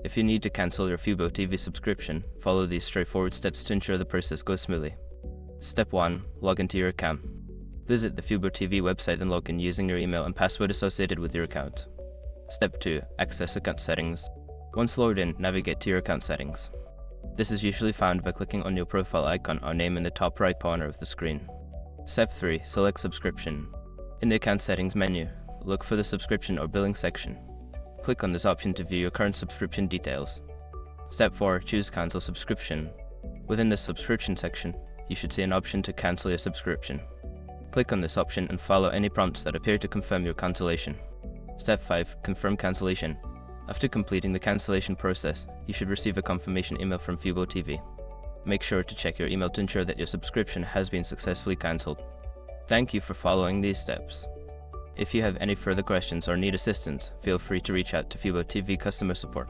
If you need to cancel your FuboTV subscription, follow these straightforward steps to ensure the process goes smoothly. Step 1. Log into your account. Visit the FuboTV website and log in using your email and password associated with your account. Step 2. Access account settings. Once logged in, navigate to your account settings. This is usually found by clicking on your profile icon or name in the top right corner of the screen. Step 3. Select subscription. In the account settings menu, look for the subscription or billing section. Click on this option to view your current subscription details. Step 4. Choose cancel subscription. Within the subscription section, you should see an option to cancel your subscription. Click on this option and follow any prompts that appear to confirm your cancellation. Step 5. Confirm cancellation. After completing the cancellation process, you should receive a confirmation email from FuboTV. Make sure to check your email to ensure that your subscription has been successfully cancelled. Thank you for following these steps. If you have any further questions or need assistance, feel free to reach out to FuboTV customer support.